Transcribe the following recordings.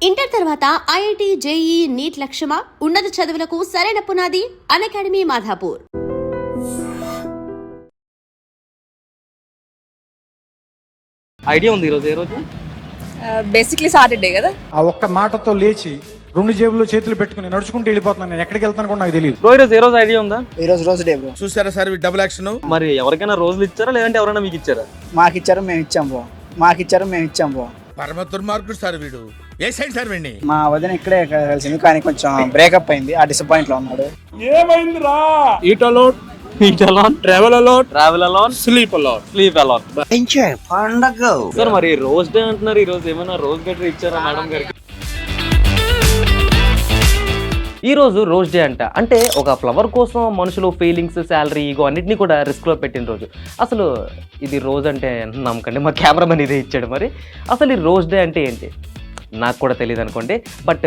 Inter తర్వాత IIT, JEE, neat లక్ష్యమా? ఉన్నత చదువులకు సరైన పునాది అన్అకాడమీ మాధాపూర్. ఐడియా ఉంది ఈరోజు ఏ రోజు? బేసిక్లీ సాటర్డే కదా. ఆ ఒక్క మాటతో లేచి రెండు జేబుల్లో చేతులు పెట్టుకుని నడుచుకుంటూ వెళ్ళిపోతున్నాను. నేను ఎక్కడికి వెళ్తాను కూడా నాకు తెలియదు. ఈరోజు ఏ రోజు ఐడియా ఉందా? ఈ రోజు డే బ్రో. చూసారా సార్ డబుల్ యాక్షన్. మరి ఎవరికైనా రోజులు ఇచ్చారా లేదంటే ఎవరైనా మీకు ఇచ్చారా? మాకు ఇచ్చారు మేము ఇచ్చాం బ్రో. పరమ దుర్మార్గుడు సార్ వీడు. ఏ సైడ్ సార్ వీడిని? మా వదిన ఇక్కడే కలిసింది కానీ కొంచెం బ్రేకప్ అయింది. ఆ డిసప్పాయింట్ లో ఉన్నాడు. ఏమైందిరా? Eat alone, travel alone, sleep alone. పండగ సార్ మరి రోజ్ డే అంటున్నారు, ఈ రోజు ఏమైనా రోజ్ గట్రా ఇచ్చారా మేడం గారికి? ఈ రోజు రోజ్ డే అంటే ఒక ఫ్లవర్ కోసం మనుషులు ఫీలింగ్స్, శాలరీ, ఈగో అన్నింటినీ కూడా రిస్క్లో పెట్టిన రోజు. అసలు ఇది రోజ్ అంటే నమ్మకండి, మా కెమెరామెన్ ఇదే ఇచ్చాడు. మరి అసలు ఈ రోజ్ డే అంటే ఏంటి నాకు కూడా తెలియదు అనుకోండి. బట్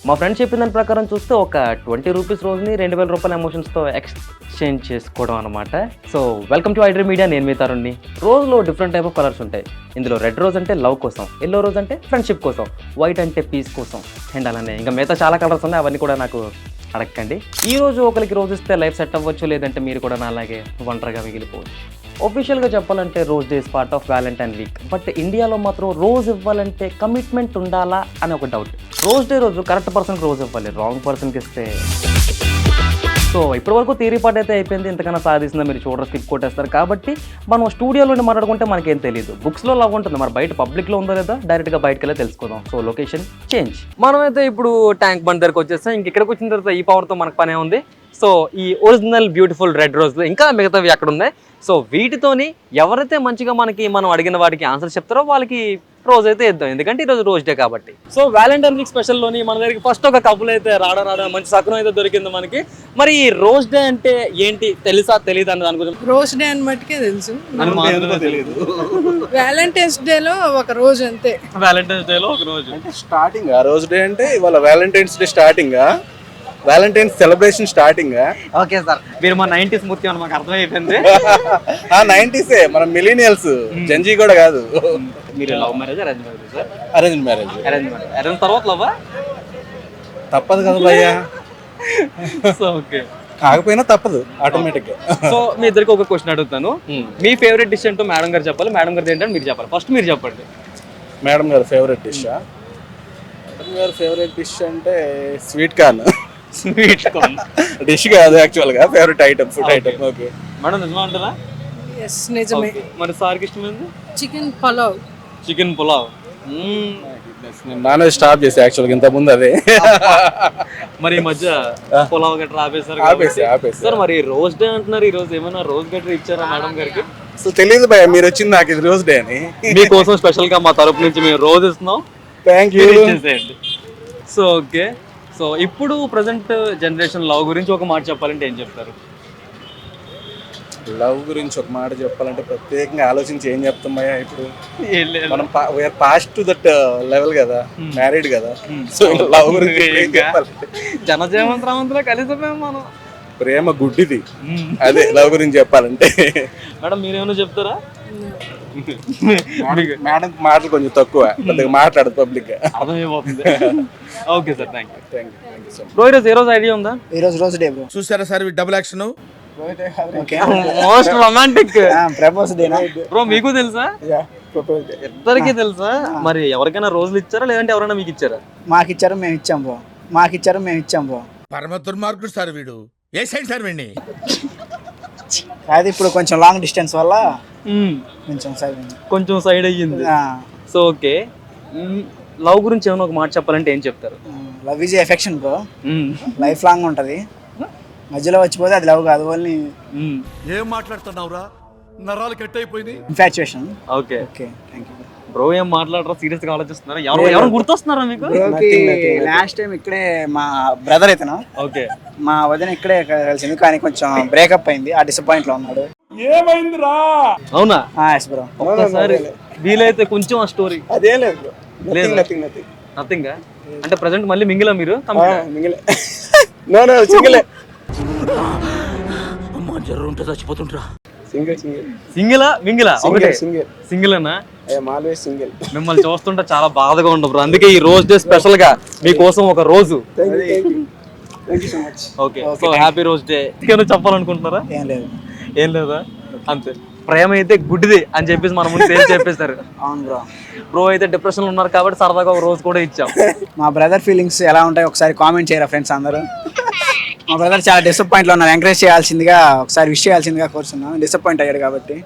మా ఫ్రెండ్ చెప్పిన దాని ప్రకారం చూస్తే ఒక 20 రూపీస్ రోజుని 2000 రూపాయల ఎమోషన్స్తో ఎక్స్చేంజ్ చేసుకోవడం అనమాట. So welcome to iDream media, నేను మీ తరుణ్ని. రోజులో డిఫరెంట్ టైప్ ఆఫ్ కలర్స్ ఉంటాయి. ఇందులో రెడ్ రోజ్ అంటే లవ్ కోసం, ఎల్లో రోజ్ అంటే ఫ్రెండ్షిప్ కోసం, వైట్ అంటే పీస్ కోసం, అండ్ అలానే ఇంకా మిగతా చాలా కలర్స్ ఉన్నాయి. అవన్నీ కూడా నాకు అడగండి. ఈ రోజు ఒకరికి రోజు ఇస్తే లైఫ్ సెట్ అవ్వచ్చు, లేదంటే మీరు కూడా నా అలాగే ఒంటరిగా మిగిలిపోవచ్చు. ఒఫీషియల్గా చెప్పాలంటే rose day is part of Valentine week. But ఇండియాలో మాత్రం రోజ్ ఇవ్వాలంటే కమిట్మెంట్ ఉండాలా అని ఒక డౌట్. రోజ్ డే రోజు కరెక్ట్ పర్సన్కి రోజ్ ఇవ్వాలి, రాంగ్ పర్సన్కి ఇస్తే. సో ఇప్పటి వరకు థియరీ పార్ట్ అయితే అయిపోయింది. ఇంతకన్నా సాధిస్తుందా మీరు చూడరు, స్కిప్ కొట్టేస్తారు. కాబట్టి మనం స్టూడియోలోనే మాట్లాడుకుంటే మనకేం తెలియదు. బుక్స్లో లవ్ ఉంటుంది, మరి బయట పబ్లిక్లో ఉందో లేదా డైరెక్ట్గా బయటకు వెళ్ళి తెలుసుకుందాం. So location change. మనమైతే ఇప్పుడు ట్యాంక్ బండ్ దగ్గరకు వచ్చేస్తాం. ఇంక ఇక్కడికి వచ్చిన తర్వాత ఈ పవర్తో మనకు పనే ఉంది. సో ఈ ఒరిజినల్ బ్యూటిఫుల్ రెడ్ రోజులు ఇంకా మిగతావి అక్కడ ఉన్నాయి. సో వీటితోని ఎవరైతే మంచిగా మనం అడిగిన వాటికి ఆన్సర్ చెప్తారో వాళ్ళకి రోజు అయితే ఇద్దాం, ఎందుకంటే ఈరోజు రోజ్ డే కాబట్టి. సో వ్యాలంటైన్ వీక్ స్పెషల్లోని మన దగ్గరికి ఫస్ట్ ఒక కపుల్ అయితే రావడం మంచి సకునం అయితే దొరికింది మనకి. మరి ఈ రోజ్ డే అంటే ఏంటి, తెలుసా తెలియదు అన్న దాని గురించి? రోజ్ డే అని మట్టుకే తెలుసు. వ్యాలంటైన్స్ డే లో ఒక రోజు అంతే. వ్యాలంటైన్స్ డే లో ఒక రోజు అంటే స్టార్టింగ్ రోజ్ డే అంటే ఇవాళ Valentine's day starting, Valentine's celebration starting. Okay sir, మీరు మా 90s మూర్తి అని మాకు అర్థమైపోయింది. 90s మనం మిలీనియల్స్, జంజీ కూడా కాదు. మీరు love marriage, arrange marriage? Sir arrange marriage. Arrange తర్వాత లవ్ తప్పదు కదా భయ్యా. సో ఓకే, కాకపోయినా తప్పదు ఆటోమేటిక్ గా. సో మీ ఇద్దరికి ఒక క్వశ్చన్ అడుగుతాను. మీ ఫేవరెట్ డిష్ ఏంటో మేడం గారు చెప్పాలి, మేడం గారు ఏంటంటే మీరు చెప్పాలి. ఫస్ట్ మీరు చెప్పండి. మేడం గారు ఫేవరెట్ డిష్? మేడం గారు ఫేవరెట్ డిష్ అంటే sweet corn. Sweet corn dish కాదు యాక్చువల్ గా, favourite item, food item. Okay madam, నిజమా అంటారా? ఎస్ నిజమే. మరి సార్కి ఇష్టమైంది చికెన్ పలావ్. చికెన్ పులావ్. నేను నాన్ వెజ్ స్టాప్ చేసి యాక్చువల్గా ఇంత ముందు అదే. మరి ఈ మధ్య పులావ్ గట్రా ఆపేసారు. ఆపేసి సార్ మరి రోజ్ డే అంటున్నారు, ఈ రోజు ఏమైనా రోజ్ గట్రా ఇచ్చారా మేడం గారికి? సో తెలియదు భయ్య, మీరు వచ్చింది నాకు ఇది రోజ్ డే అని. మీకోసం స్పెషల్ గా మా తరపు నుంచి మేము రోజు ఇస్తున్నాం. Thank you. So okay, so ఇప్పుడు ప్రజెంట్ జనరేషన్ లవ్ గురించి ఒక మాట చెప్పాలంటే ఏం చెప్తారు? లవ్ గురించి ఒక మాట చెప్పాలంటే ప్రత్యేకంగా ఆలోచించి ఏం చెప్తాం భయ్యా. ఇప్పుడు మనం we are past to that level కదా, మ్యారీడ్ కదా. సో లవ్ గురించి ఏం చెప్పాలంటే జనజీవంతరావంతలో కలిసిపోయాం మనం. ప్రేమ గుడ్డిది, అదే లవ్ గురించి చెప్పాలంటే. మేడం మీరేమైనా చెప్తారా? మేడం మాటలు కొంచెం తక్కువ, కొద్దిగా మాట్లాడదు పబ్లిక్ గా. అర్థమైపోతుంది. Okay sir, thank you. Thank you so much. Bro ఈరోజు ఏ రోజు ఐడియా ఉందా? ఈ రోజు డే బ్రో. చూసారా sir double action. Okay, most romantic propose డేనా బ్రో? మీకు తెలుసా? ఇద్దరికి తెలుసా? మరి ఎవరికైనా రోజులు ఇచ్చారా లేదంటే ఎవరైనా మీకు ఇచ్చారా? మాకు ఇచ్చారు మేము ఇచ్చాం బ్రో. పరమ దుర్మార్గుడు సార్ వీడు. ఏ సైడ్ సార్ వీడిని? అది ఇప్పుడు కొంచెం లాంగ్ డిస్టెన్స్ వల్ల కొంచెం సైడ్ అయ్యింది. సో ఓకే, లవ్ గురించి ఏమైనా ఒక మాట చెప్పాలంటే ఏం చెప్తారు? Love is affection bro, life long ఉంటది. మధ్యలో వచ్చిపోతే అది లవ్ కాదు, ఓన్లీ ఏం మాట్లాడుతున్నావురా, నరాలు కట్ అయిపోయింది. Infatuation. Okay okay, thank you bro. ఏం మాట్లాడరా, సీరియస్ గా ఆలోచిస్తున్నారా? ఎవరు గుర్తొస్తున్నారా మీకు? లాస్ట్ టైం ఇక్కడే మా బ్రదర్ ఇతను, ఓకే, మా వదిన ఇక్కడే కలిసింది కానీ కొంచెం బ్రేకప్ అయింది. ఆ డిసప్పాయింట్ లో ఉన్నాడు. ఏమైందిరా? అవునా? Yes bro. ఒక్కసారి వీలైతే కొంచెం ఆ స్టోరీ. అదే లేదు, నథింగ్. అంటే ప్రెసెంట్ మళ్ళీ మింగిలా మీరు? సింగిలా మింగిలా? ఒకటే సింగిల్ అన్నా. I'm always single. మిమ్మల్ని చూస్తుంటే చాలా బాధగా ఉండదు బ్రో, అందుకే ఈ రోజ్ డే స్పెషల్ గా మీకోసం ఒక రోజు. Thank you so much. Okay, so happy rose day. ఇంకేమైనా చెప్పాలనుకుంటున్నారా? ఏం లేదు. ఏం లేదా, అంతే. ప్రేమ అయితే గుడ్డిది అని చెప్పేసి మన ముందు ఏం చెప్పేస్తారు. అవును బ్రో. బ్రో అయితే డిప్రెషన్ లో ఉన్నారు కాబట్టి సరదాగా ఒక రోజు కూడా ఇచ్చాం. మా బ్రదర్ ఫీలింగ్స్ ఎలా ఉంటాయి ఒకసారి కామెంట్ చేయరా ఫ్రెండ్స్ అందరూ. మా బ్రదర్ చాలా డిసప్పాయింట్ లో ఉన్నారు, ఎంకరేజ్ చేయాల్సిందిగా ఒకసారి విష్ చేయాల్సిందిగా కోరుతున్నాను. డిసప్పాయింట్ అయ్యాడు కాబట్టి.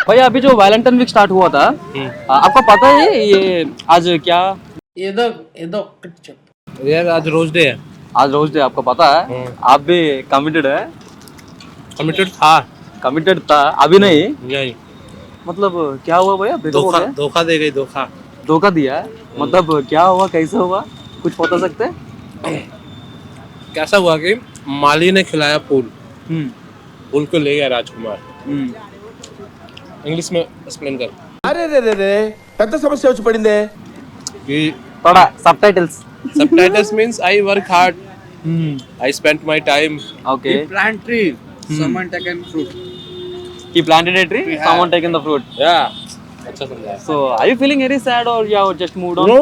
भैया अभी जो वैलेंटाइन वीक स्टार्ट हुआ था, आपको पता है ये आज क्या? ఏదో ఒక్కటి చెప్పు. यार आज रोज डे है. आज रोज डे आपको पता है? आप भी कमिटेड है? कमिटेड था अभी नहीं, यही मतलब क्या हुआ भैया? breakup हो गया? धोखा दे गई. धोखा दिया, मतलब क्या हुआ, कैसे हुआ, कुछ बता सकते हैं? कैसा हुआ कि माली ने खिलाया फूल, फूल को ले गया राजकुमार. इंग्लिश में एक्सप्लेन कर. అరే రే రే రే పెద్ద సమస్య వచ్చి పడిందే. कि थोड़ा subtitles. subtitles means I work hard. I spent my time. Okay. Plant tree, someone taken fruit. He planted a tree, someone taken the fruit. Yeah. अच्छा समझा. So are you feeling very sad or you have just moved on? No,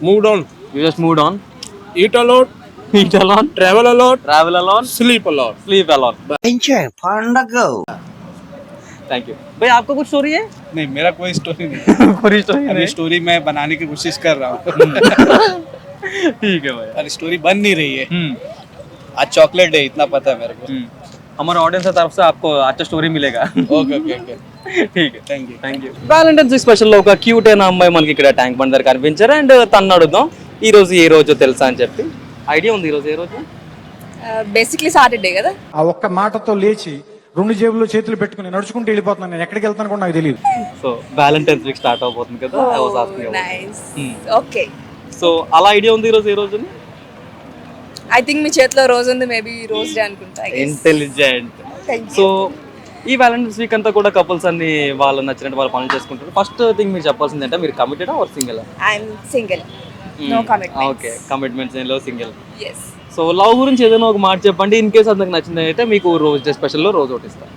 moved on. You just moved on. Eat a lot, Eat alone, travel a lot, travel alone, sleep a lot. sleep alone. Thank you. भाई आपका कुछ story है? नहीं, मेरा कोई story नहीं. पूरी story अभी नहीं. स्टोरी मैं बनाने की कोशिश कर रहा हूँ. ठीक है भाई. अरे स्टोरी बन नहीं रही है. आज चॉकलेट डे, इतना पता है मेरे को. हमारे ऑडियंस की तरफ से आपको अच्छा स्टोरी मिलेगा. Okay okay okay. ठीक है, థ్యాంక్ యూ. వ్యాలంటైన్స్ స్పెషల్ లో ఒక క్యూట్ అయిన అమ్మాయి మనకి ఇక్కడ ట్యాంక్ బండ్ దగ్గర కనిపించారు. అండ్ తను అడుగుదాం ఈ రోజు ఏ రోజు తెలుసా అని చెప్పి. ఐడియా ఉంది ఈ రోజు ఏ రోజు? బేసిక్లీ సాటర్డే కదా. ఆ ఒక్క మాటతో లేచి 2 జేబుల్లో చేతులు పెట్టుకుని నడుచుకుంటూ వెళ్ళిపోతున్నాను. నేను ఎక్కడికి వెళ్తాను కూడా నాకు తెలియదు. సో వ్యాలంటైన్స్ వీక్ స్టార్ట్ అవబోతుంది కదా. I was asking about it. Nice. Okay. So అలా ఐడియా ఉంది ఈ రోజు ఏ రోజు? ఐ థింక్ మీ చేతిలో రోజు ఉంది, మేబీ రోజ్ డే అనుకుంటా. ఇంటెలిజెంట్. సో ఈ వ్యాలంటైన్స్ వీక్ అంతా కూడా కపుల్స్ అన్ని వాళ్ళు నచ్చినట్టు వాళ్ళు పనులు చేసుకుంటారు. ఫస్ట్ థింగ్ మీరు చెప్పాల్సింది అంటే మీరు committed or single? I'm single, no commitments. Okay, commitments ఏం లేవు, సింగిల్. yes. సో లవ్ గురించి ఏదైనా ఒక మాట చెప్పండి. ఇన్ కేస్ అందుకు నచ్చింది అయితే మీకు రోజ్ డే స్పెషల్లో రోజు ఒకటి ఇస్తాను.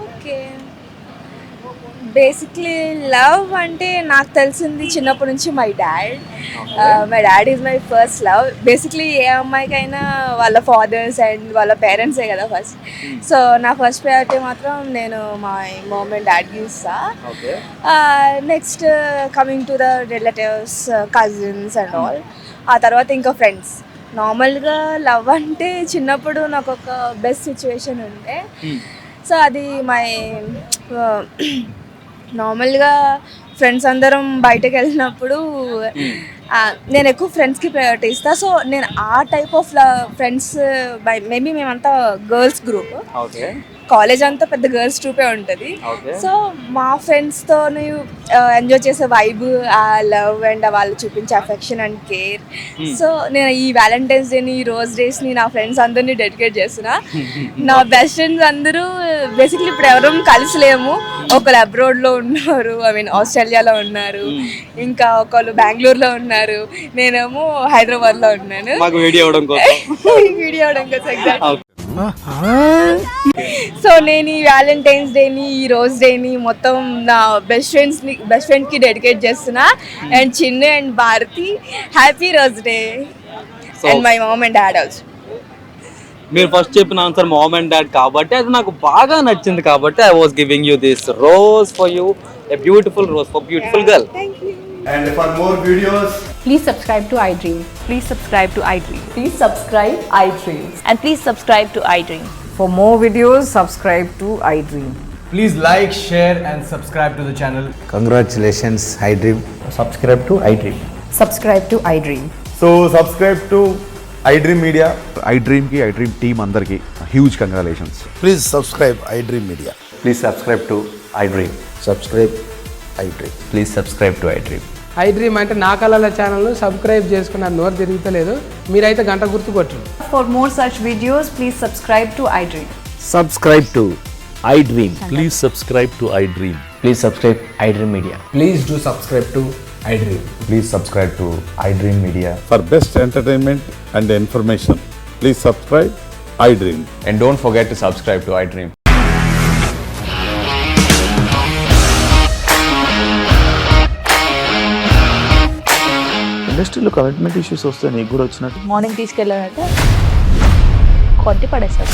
ఓకే, బేసిక్లీ లవ్ అంటే నాకు తెలిసింది చిన్నప్పటి నుంచి my dad is my first love. Basically ఏ అమ్మాయికైనా వాళ్ళ ఫాదర్స్ అండ్ వాళ్ళ పేరెంట్సే కదా ఫస్ట్. సో నా ఫస్ట్ ప్రయారిటీ మాత్రం నేను మై మామ్ అండ్ డాడ్కి ఇస్తా. Next coming to the relatives, cousins and all. ఆ తర్వాత ఇంకా ఫ్రెండ్స్. నార్మల్గా లవ్ అంటే చిన్నప్పుడు నాకు ఒక బెస్ట్ సిచ్యువేషన్ ఉండే. సో అది మై నార్మల్గా ఫ్రెండ్స్ అందరం బయటకు వెళ్ళినప్పుడు నేను ఎక్కువ ఫ్రెండ్స్కి ప్రయారిటీ ఇస్తాను. సో నేను ఆ టైప్ ఆఫ్ ఫ్రెండ్స్ మేబీ మేమంతా గర్ల్స్ గ్రూప్. కాలేజ్ అంతా పెద్ద గర్ల్స్ ట్రూపే ఉంటుంది. సో మా ఫ్రెండ్స్తో ఎంజాయ్ చేసే వైబ్, ఆ లవ్ అండ్ వాళ్ళు చూపించే అఫెక్షన్ అండ్ కేర్. సో నేను ఈ వ్యాలంటైన్స్ డేని, ఈ రోజ్ డేస్ని నా ఫ్రెండ్స్ అందరినీ డెడికేట్ చేస్తున్నా. నా బెస్ట్ ఫ్రెండ్స్ అందరూ బేసిక్లీ ఇప్పుడు ఎవరూ కలిసి లేము. ఒకళ్ళు అబ్రాడ్లో ఉన్నారు, ఐ మీన్ ఆస్ట్రేలియాలో ఉన్నారు, ఇంకా ఒకళ్ళు బెంగళూరులో ఉన్నారు, నేనేమో హైదరాబాద్లో ఉన్నాను. వీడియో అవడం కోసం ఎగ్జాక్ట్. సో నేను ఈ వ్యాలంటైన్స్ డేని, ఈ రోజ్ డేని మొత్తం నా బెస్ట్ ఫ్రెండ్కి డెడికేట్ చేస్తున్నా. And Chinnu and Bharati, happy rose day. And my mom and dad also. మీరు ఫస్ట్ చెప్పిన ఆన్సర్ మామ్ అండ్ డాడ్ కాబట్టి అది నాకు బాగా నచ్చింది కాబట్టి I was giving you this rose for you, a beautiful rose for beautiful girl. And for more videos, Please subscribe to iDream. Please subscribe to iDream. Please subscribe iDream. And please subscribe to iDream. For more videos, subscribe to iDream. Please like, share and subscribe to the channel. Congratulations, iDream. Subscribe to iDream. Subscribe to iDream. so subscribe to iDream Media. iDream ki iDream team andarki huge congratulations. Please subscribe iDream Media. Please subscribe to iDream. Subscribe iDream. Please subscribe to iDream. iDream అంటే నా కళల channel subscribe చేసుకున్న నోరు తిరుగుతలేదు, మీరైతే గంట గుర్తు కొట్టండి. For more such videos, please subscribe to iDream. Subscribe to iDream. Please subscribe to iDream. Please subscribe iDream Media. Please do subscribe to iDream. Please subscribe to iDream Media. For best entertainment and information, please subscribe iDream. And don't forget to subscribe to iDream. ఇండస్ట్రీలో commitment issues వస్తే నీకు కూడా వచ్చినట్టు morning తీసుకెళ్ళాలంటే కొట్టి పడేస్తారు.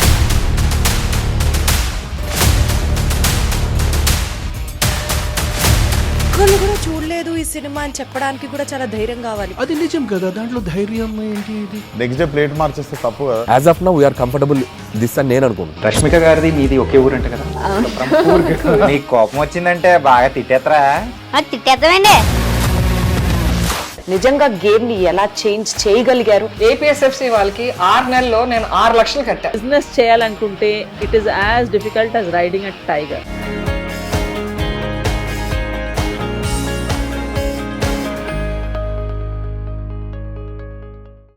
ఒక్కళ్ళు కూడా చూడలేదు ఈ సినిమా అని చెప్పడానికి కూడా చాలా ధైర్యం కావాలి. అది నిజం కదా, దాంట్లో ధైర్యం ఏంటి ఇది? నెక్స్ట్ డే ప్లేట్ మార్చేస్తే తప్పు కదా. As of now we are comfortable this అని నేను అనుకుంటున్నాను. రష్మిక గారిది మీది ఒకే ఊరు అంటే కదా. నీకు కోపం వచ్చిందంటే బాగా తిట్టేత్తరా? తిట్టేద్దామండి. నిజంగా గేమ్ ని ఎలా చేంజ్ చేయగలిగారు? ఏపీఎస్ఎఫ్సి వాళ్ళకి 6 నెలల్లో నేను 6 లక్షలు కట్టా. బిజినెస్ చేయాలనుకుంటే it is as difficult as riding a tiger.